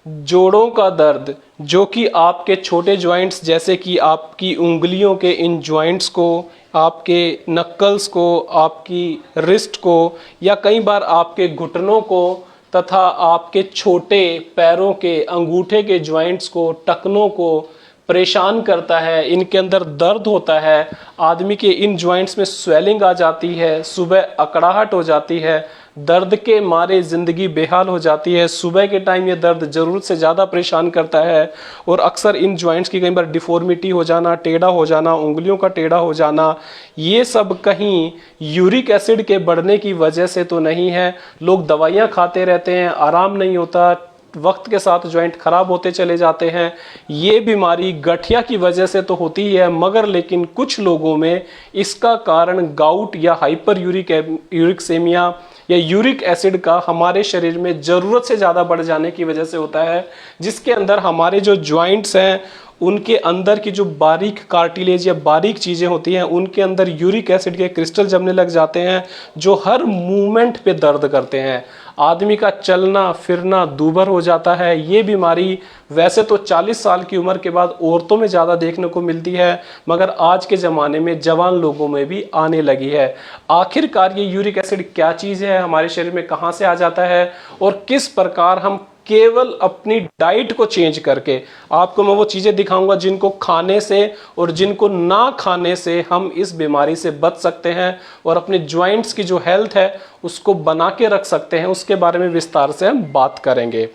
जोड़ों का दर्द, जो कि आपके छोटे जॉइंट्स जैसे कि आपकी उंगलियों के इन जॉइंट्स को, आपके नक्कल्स को, आपकी रिस्ट को, या कई बार आपके घुटनों को तथा आपके छोटे पैरों के अंगूठे के जॉइंट्स को, टखनों को परेशान करता है। इनके अंदर दर्द होता है, आदमी के इन जॉइंट्स में स्वेलिंग आ जाती है, सुबह अकड़ाहट हो जाती है, दर्द के मारे ज़िंदगी बेहाल हो जाती है। सुबह के टाइम ये दर्द ज़रूरत से ज़्यादा परेशान करता है और अक्सर इन जॉइंट्स की कई बार डिफॉर्मिटी हो जाना, टेढ़ा हो जाना, उंगलियों का टेढ़ा हो जाना, ये सब कहीं यूरिक एसिड के बढ़ने की वजह से तो नहीं है। लोग दवाइयाँ खाते रहते हैं, आराम नहीं होता, वक्त के साथ जॉइंट खराब होते चले जाते हैं। ये बीमारी गठिया की वजह से तो होती है, मगर लेकिन कुछ लोगों में इसका कारण गाउट या हाइपर यूरिकसेमिया या यूरिक एसिड का हमारे शरीर में ज़रूरत से ज़्यादा बढ़ जाने की वजह से होता है, जिसके अंदर हमारे जो जॉइंट्स हैं उनके अंदर की जो बारीक कार्टिलेज या बारीक चीज़ें होती हैं उनके अंदर यूरिक एसिड के क्रिस्टल जमने लग जाते हैं, जो हर मूवमेंट पे दर्द करते हैं। आदमी का चलना फिरना दूभर हो जाता है। ये बीमारी वैसे तो 40 साल की उम्र के बाद औरतों में ज़्यादा देखने को मिलती है, मगर आज के ज़माने में जवान लोगों में भी आने लगी है। आखिरकार ये यूरिक एसिड क्या चीज़ है, हमारे शरीर में कहाँ से आ जाता है और किस प्रकार हम केवल अपनी डाइट को चेंज करके, आपको मैं वो चीज़ें दिखाऊंगा जिनको खाने से और जिनको ना खाने से हम इस बीमारी से बच सकते हैं और अपने जॉइंट्स की जो हेल्थ है उसको बना के रख सकते हैं। उसके बारे में विस्तार से हम बात करेंगे।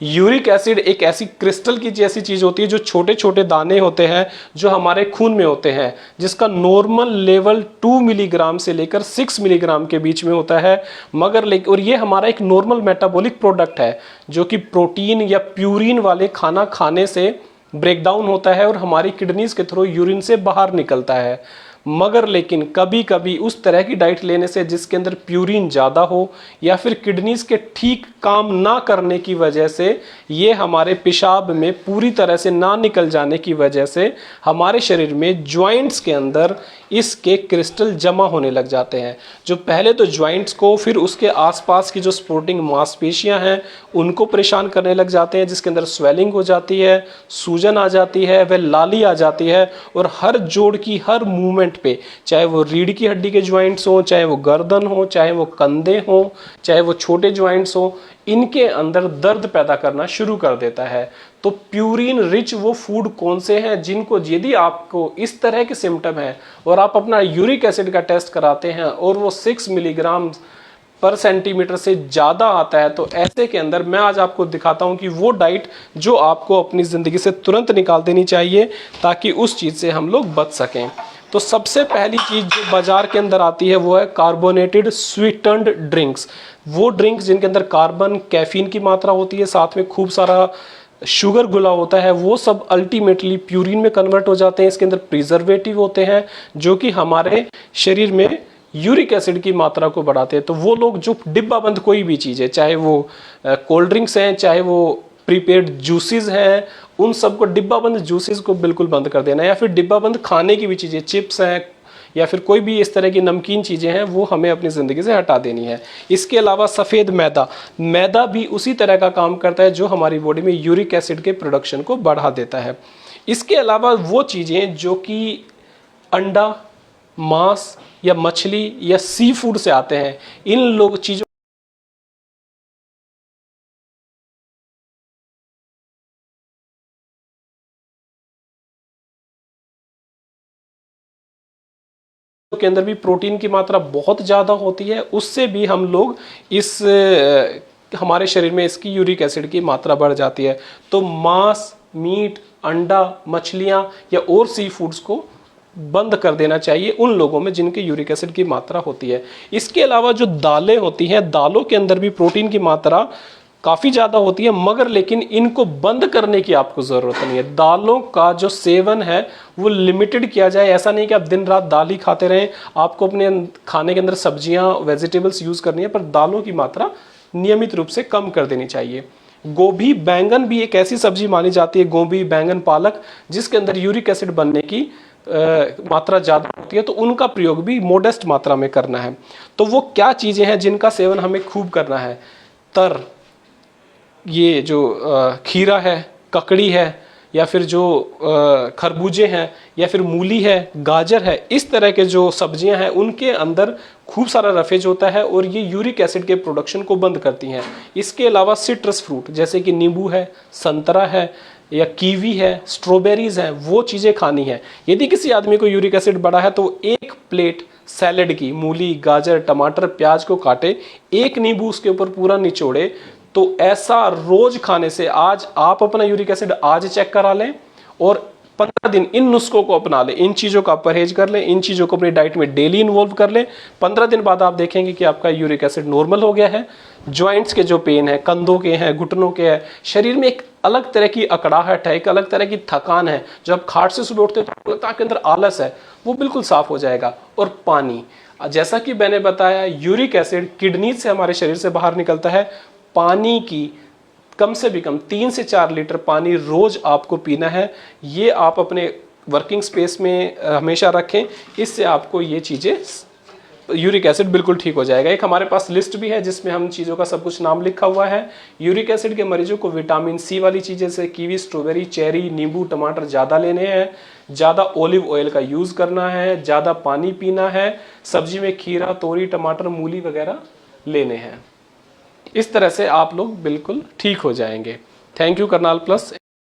यूरिक एसिड एक ऐसी क्रिस्टल की जैसी चीज़ होती है, जो छोटे छोटे दाने होते हैं जो हमारे खून में होते हैं, जिसका नॉर्मल लेवल 2 मिलीग्राम से लेकर 6 मिलीग्राम के बीच में होता है। और ये हमारा एक नॉर्मल मेटाबॉलिक प्रोडक्ट है, जो कि प्रोटीन या प्यूरिन वाले खाना खाने से ब्रेक डाउन होता है और हमारी किडनीज के थ्रू यूरिन से बाहर निकलता है। मगर लेकिन कभी कभी उस तरह की डाइट लेने से जिसके अंदर प्यूरिन ज़्यादा हो या फिर किडनीज के ठीक काम ना करने की वजह से, ये हमारे पेशाब में पूरी तरह से ना निकल जाने की वजह से हमारे शरीर में जॉइंट्स के अंदर इसके क्रिस्टल जमा होने लग जाते हैं, जो पहले तो जॉइंट्स को, फिर उसके आसपास की जो सपोर्टिंग मांसपेशियां हैं उनको परेशान करने लग जाते हैं, जिसके अंदर स्वेलिंग हो जाती है, सूजन आ जाती है, वह लाली आ जाती है। और हर जोड़ की हर मूवमेंट पे, चाहे वो रीढ़ की हड्डी के जॉइंट्स हो, चाहे वो गर्दन हो, चाहे वो कंधे हो, चाहे वो छोटे जॉइंट्स हो, इनके अंदर दर्द पैदा करना शुरू कर देता है। तो प्यूरिन रिच वो फूड कौन से हैं जिनको, यदि आपको इस तरह के सिम्टम है और आप अपना यूरिक एसिड का टेस्ट कराते हैं और वो 6 मिलीग्राम पर सेंटीमीटर से ज़्यादा आता है, तो ऐसे के अंदर मैं आज आपको दिखाता हूं कि वो डाइट जो आपको अपनी ज़िंदगी से तुरंत निकाल देनी चाहिए, ताकि उस चीज़ से हम लोग बच सकें। तो सबसे पहली चीज़ जो बाज़ार के अंदर आती है वो है कार्बोनेटेड स्वीटन्ड ड्रिंक्स। वो ड्रिंक्स जिनके अंदर कार्बन, कैफीन की मात्रा होती है, साथ में खूब सारा शुगर घुला होता है, वो सब अल्टीमेटली प्यूरिन में कन्वर्ट हो जाते हैं। इसके अंदर प्रिजर्वेटिव होते हैं जो कि हमारे शरीर में यूरिक एसिड की मात्रा को बढ़ाते हैं। तो वो लोग जो डिब्बाबंद कोई भी चीज़ है, चाहे वो कोल्ड ड्रिंक्स हैं, चाहे वो प्रीपेड जूसेस हैं, उन सबको, डिब्बाबंद जूसेस को बिल्कुल बंद कर देना है। या फिर डिब्बाबंद खाने की भी चीज़ें, चिप्स हैं या फिर कोई भी इस तरह की नमकीन चीज़ें हैं, वो हमें अपनी ज़िंदगी से हटा देनी है। इसके अलावा सफ़ेद मैदा भी उसी तरह का काम करता है, जो हमारी बॉडी में यूरिक एसिड के प्रोडक्शन को बढ़ा देता है। इसके अलावा वो चीज़ें जो कि अंडा, मांस या मछली या सी फूड से आते हैं, इन लोग चीज़ों के अंदर भी प्रोटीन की मात्रा बहुत ज़्यादा होती है, उससे भी हम लोग हमारे शरीर में इसकी यूरिक एसिड की मात्रा बढ़ जाती है। तो मांस, मीट, अंडा, मछलियाँ या और सी फूड्स को बंद कर देना चाहिए उन लोगों में जिनके यूरिक एसिड की मात्रा होती है। इसके अलावा जो दालें होती हैं, दालों के अंदर भी प्रोटीन की मात्रा काफ़ी ज़्यादा होती है, मगर लेकिन इनको बंद करने की आपको ज़रूरत नहीं है। दालों का जो सेवन है वो लिमिटेड किया जाए। ऐसा नहीं कि आप दिन रात दाल ही खाते रहें, आपको अपने खाने के अंदर सब्जियां, वेजिटेबल्स यूज़ करनी है, पर दालों की मात्रा नियमित रूप से कम कर देनी चाहिए। गोभी, बैंगन भी एक ऐसी सब्जी मानी जाती है, गोभी, बैंगन, पालक, जिसके अंदर यूरिक एसिड बनने की मात्रा ज़्यादा होती है, तो उनका प्रयोग भी मोडेस्ट मात्रा में करना है। तो वो क्या चीज़ें हैं जिनका सेवन हमें खूब करना है? तर, ये जो खीरा है, ककड़ी है, या फिर जो खरबूजे हैं, या फिर मूली है, गाजर है, इस तरह के जो सब्जियां हैं उनके अंदर खूब सारा रफेज होता है और ये यूरिक एसिड के प्रोडक्शन को बंद करती हैं। इसके अलावा सिट्रस फ्रूट जैसे कि नींबू है, संतरा है, या कीवी है, स्ट्रॉबेरीज हैं, वो चीज़ें खानी है। यदि किसी आदमी को यूरिक एसिड बढ़ा है तो एक प्लेट सैलेड की मूली, गाजर, टमाटर, प्याज को काटे, एक नींबू उसके ऊपर पूरा निचोड़े, तो ऐसा रोज खाने से, आज आप अपना यूरिक एसिड आज चेक करा लें और 15 दिन इन नुस्खों को अपना लें, इन चीज़ों का परहेज कर लें, इन चीज़ों को अपनी डाइट में डेली इन्वॉल्व कर लें। 15 दिन बाद आप देखेंगे कि आपका यूरिक एसिड नॉर्मल हो गया है। जॉइंट्स के जो पेन है, कंधों के हैं, घुटनों के हैं, शरीर में एक अलग तरह की अकड़ाहट है, एक अलग तरह की थकान है, जो आप खाट से सुबह उठते तो लगता है आपके अंदर आलस है, वो बिल्कुल साफ हो जाएगा। और पानी, जैसा कि मैंने बताया, यूरिक एसिड किडनी से हमारे शरीर से बाहर निकलता है। पानी की कम से भी कम 3 से 4 लीटर पानी रोज आपको पीना है। ये आप अपने वर्किंग स्पेस में हमेशा रखें, इससे आपको ये चीज़ें, यूरिक एसिड बिल्कुल ठीक हो जाएगा। एक हमारे पास लिस्ट भी है जिसमें हम चीज़ों का सब कुछ नाम लिखा हुआ है। यूरिक एसिड के मरीजों को विटामिन सी वाली चीज़ें जैसे कीवी, स्ट्रॉबेरी, चेरी, नींबू, टमाटर ज़्यादा लेने हैं, ज़्यादा ऑलिव ऑयल का यूज़ करना है, ज़्यादा पानी पीना है, सब्जी में खीरा, तोरी, टमाटर, मूली वगैरह लेने हैं। इस तरह से आप लोग बिल्कुल ठीक हो जाएंगे। Thank you Karnal plus.